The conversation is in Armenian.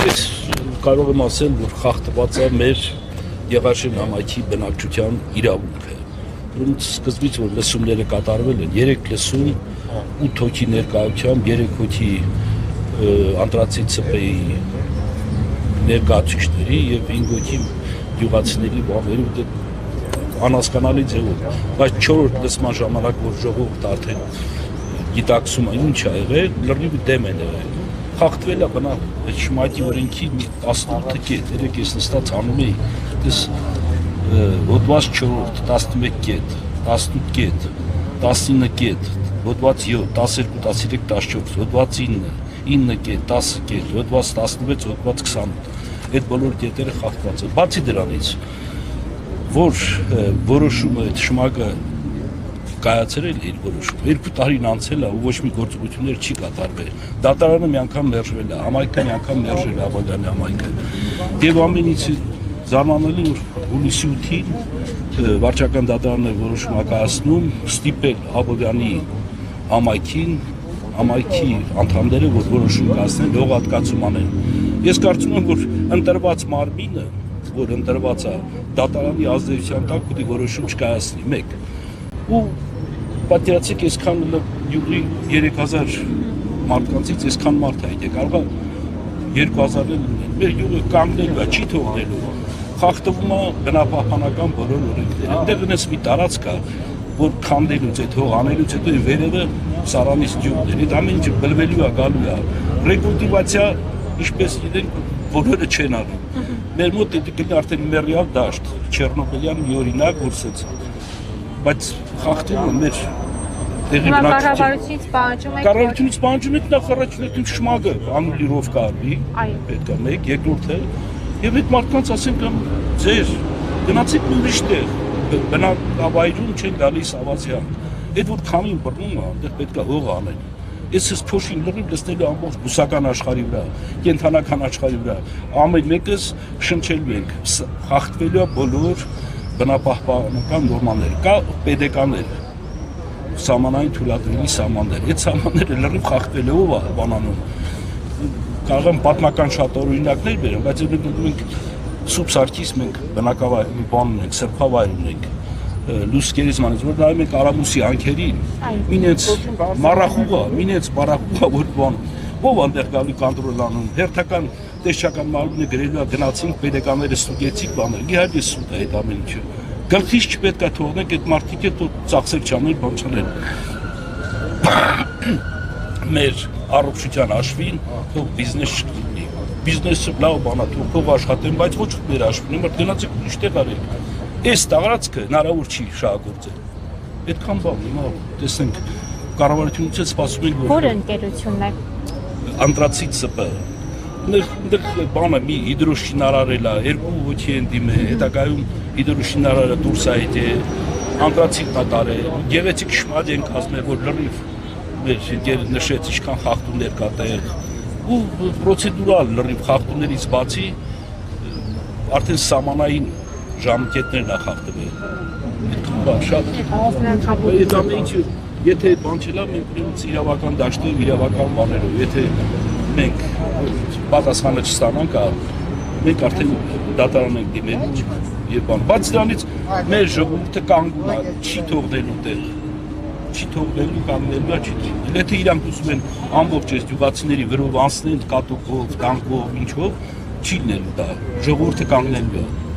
Ես կարող եմ ասել, որ խախտված է մեր Եղաշեն համայնքի բնակչության իրավունքը։ Որոնց սկզբից որ լսումները կատարվել են, 3 լսում 8 հոգի ներկայությամբ 3 հոգի անդրացիտ ՍՊ-ի ներկայացուցիչների եւ 5 հոգի գյուղացիների բավարարի անհասկանալի ձևով, բայց 4-րդ լսման ժամանակ որ ժողովուրդը արդեն գիտակցում է ինչ ա եղել, լրիվ դեմ են եղել։ Խախտվել է բնավ Շմայթի օրենքի 18 կետ, երեք ես նստած անում էի, դες հոդված 4-րդ, 11 կետ, 18 կետ, 19 կետ, հոդված 7, 12, 13, 14, հոդված 9, 9 կետ, 10 կետ, հոդված 16, հոդված 28, այդ բոլոր կետերը խախտված են։ Բացի դրանից, որ որոշումը այդ շմագը կայացրել իր որոշումը, 2 տարին անցել է ու ոչ մի գործողություններ չի կատարվել։ Դատարանը մի անգամ մերժվել է, համայնքը մի անգամ մերժել է Աբովյանի համայնքը։ Եվ ամենից զարմանալի որ հուլիսի 8-ին վարչական դատարանը որոշում կայացնում ստիպել Աբովյանի համայնքին, համայնքի անդամները որ որոշում կայացնեն, լողատկացում անեն։ Ես կարծում եմ որ ընտրված մարմինը, որ ընտրված է դատարանի ազդեցության տակ պետք է որոշում չկայացնի, 1 ու պատկերացրեք այսքան յուղի 3000 մարդկանցից այսքան մարդ է եկել, կարող է 2000-ը մեր յուղը կանգնելու է, չի թողնելու, խախտվում է բնապահպանական բոլոր օրենքները։ Այնտեղ ունես մի տարածք կա, որ քանդելուց այդ հող անելուց հետո վերևը Սարանից ջուրն է, այդ ամեն ինչը բլվելու է, գալու է։ Ռեկուլտիվացիա, ինչպես գիտենք, բոլորը չեն անում։ Մեր մոտ դա արդեն մեռյալ դաշտ, Չեռնոբիլյան մի օրինակ որսեց։ Բայց խախտում է մեր տեղի կառավարությունից պահանջում եք կառավարությունից պահանջում եք նախ առաջին շմագը անուլիրով կարվի, պետք է 1, երկրորդը եւ այդ մարդկանց ասենք ձեր գնացեք ուրիշ տեղ, բնակավայրում չեն գալիս ավազյան։ Այդ որ քամին բռնում է, այնտեղ պետք է հող անել։ Ես փոշին լրիվ լցնելու ամբողջ բուսական աշխարհի վրա, կենթանական աշխարհի վրա, ամեն մեկս շնչելու ենք, խախտվելու է բոլոր բնապահպանական նորմաներ, կա պետեկաներ, սահմանային թույլատրելի սահմաններ, այդ սահմանները լրիվ խախտվելով է բանանում, կարող եմ պատմական շատ օրինակներ բերեմ, բայց մենք Սուրբ Սարգիս մենք բնակավայր բան ունենք, սրբավայր ունենք, լուսկերից մանից, որ նայում ենք Արամուսի անքերին, մինեց մառախուղա, մինեց մառախուղա, որ բան, ով անտեղ գալու կոնտրոլ անում, հերթական տեսչական մարմինը գրելու է գնացինք, պետեկանները ստուգեցիք բաներ, իհարկե սուտ է այդ ամեն ինչը։ Գլխից չպետք է թողնենք այդ մարդիկ հետ ծախսեր չանել, բան չանել։ Մեր առողջության հաշվին թող բիզնես չլինի։ Բիզնեսը լավ բան է, թող փող աշխատեն, բայց ոչ մեր հաշվին, մոտ գնացեք ուրիշ տեղ արեք։ Այս տարածքը հնարավոր չի շահագործել։ Այդքան բան, հիմա տեսնենք կառավարությունից սպասում ենք որ ընկերությունն է անդրացիտ ՍՊ Այնտեղ բանը մի հիդրոշինարարել է, 2 հոգի են դիմել, հետագայում հիդրոշինարարը դուրս է եկել, անդրացիտ է տարել, գեղեցիկ շմադ են կազմել, որ լրիվ մեր նշեց ինչքան խախտումներ կա տեղ, ու պրոցեդուրալ լրիվ խախտումներից բացի արդեն սահմանային ժամկետներն է խախտվել։ Այդքան բան շատ։ Այդ ամեն ինչը եթե բան չլա, մենք ունենք իրավական դաշտերով, իրավական բաներով, եթե մենք պատասխանը չստանանք, մենք արդեն դատարան ենք դիմել եւ բան։ Բայց դրանից մեր ժողովուրդը կանգուն է, չի թողնելու տեղ, չի թողնելու կանգնելու է, չի թողնելու։ Եթե իրանք ուզում են ամբողջ այս գյուղացիների վրով անցնել կատուկով, տանկով, ինչով, չի լինելու դա, ժողովուրդը կանգնելու է։